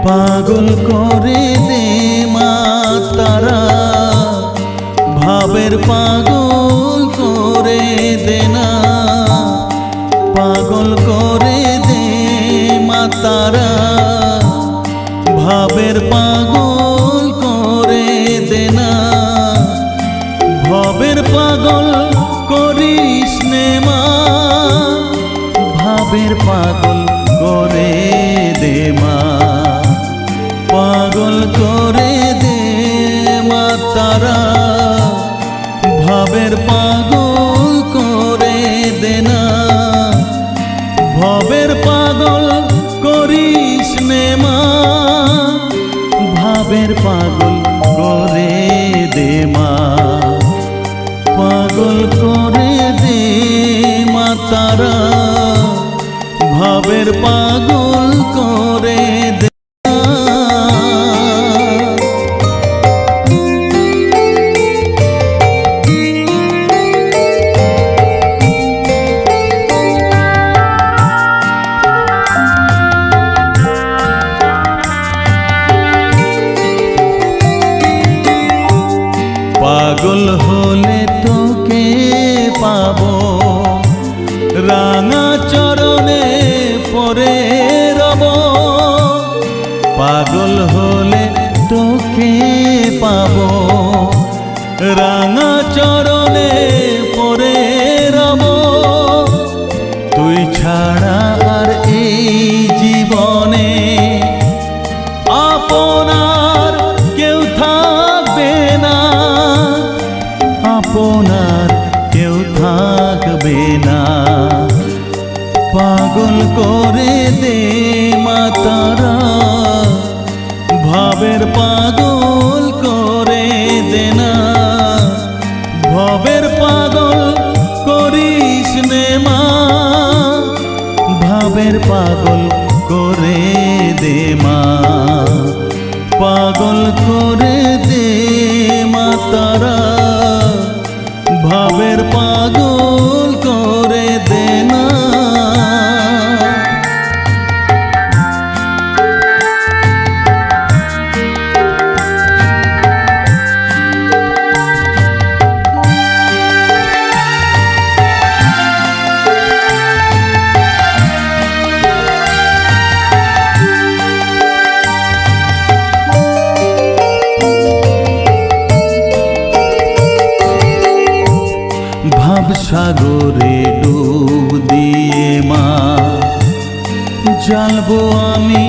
পাগল করে দে মা তারা, ভাবের পাগল করে দে না। পাগল করে দে মা তারা, ভাবের পাগল করে দে না। ভবের পাগল করিস নে মা, ভাবের পাগল করে দে মা। পাগল করে দে মা তারা, ভাবের পাগল করে দে না। ভবের পাগল করিস নে মা, ভাবের পাগল করে দে মা। পাগল করে দে মা তারা, ভাবের পাগল করে দে। পাগল হলে তোকে পাবো, রাঙা চরণে পরে রব। পাগল হলে তোকে পাবো, রাঙা চরণে পরে রব। তুই ছাড়া আর এই জীবনে আপনার কেউ থাকবে না, আপনার কেউ থাকবে না। পাগল করে দে মা তারা, ভাবের পাগল করে দে না। ভবের পাগল করিস নে মা, ভাবের পাগল করে দে মা। পাগল করে দে মা তারা, ভাবের পাগল করে দে না। সাগরে ডুব দিয়ে মা, জ্বালবো আমি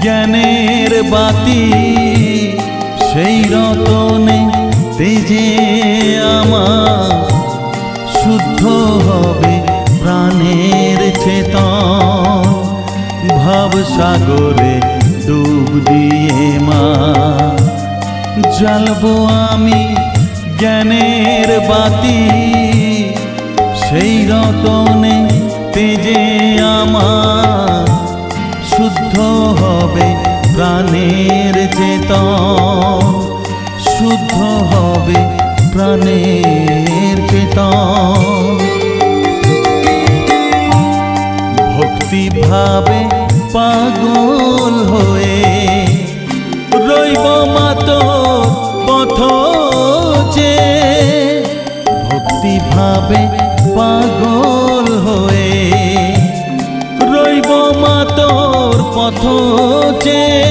জ্ঞানের বাতি। সেই রতনে তেজে আমার শুদ্ধ হবে প্রাণের চেতন। ভাব সাগরে ডুব দিয়ে মা, জ্বালবো আমি জ্ঞানের বাতি। সেই রতনে তেজে আমার শুদ্ধ হবে প্রাণের চেতন। শুদ্ধ হবে প্রাণের চেতন। ভক্তি ভাবে পাগল হয়ে রইব মা তোর পথ চেয়ে। ভক্তি ভাবে পাগল হয়ে রইব মা তোর পথ চেয়ে।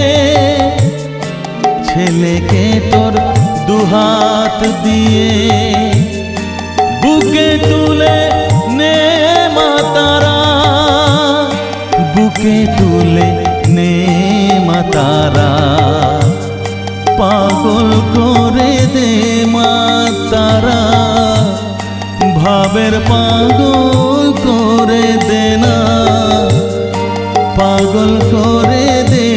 ছেলেকে তোর দুহাত দিয়ে বুকে তুলে নে মা তারা, বুকে তুলে নে মা তারা। পাগল করে দে মা তারা, ভাবের পাগল করে দে না। পাগল করে দে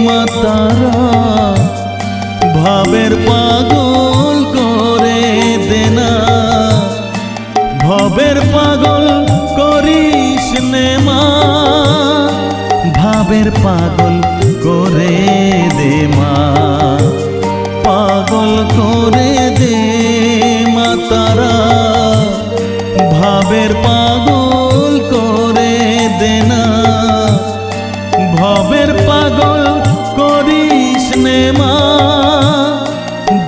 মা তারা, ভাবের পাগল করে দে না। ভবের পাগল করিস নে মা, ভাবের পাগল করে দে মা। পাগল করে দে মা তারা, ভাবের পাগল করে দে না। ভবের পাগল দে মা,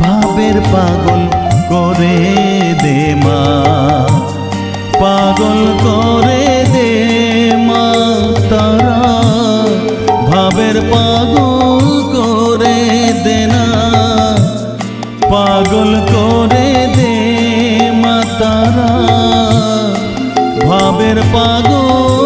ভাবের পাগল করে দে মা, পাগল করে দে মা তারা, ভাবের পাগল করে দে না, পাগল করে দে মা তারা, ভাবের পাগল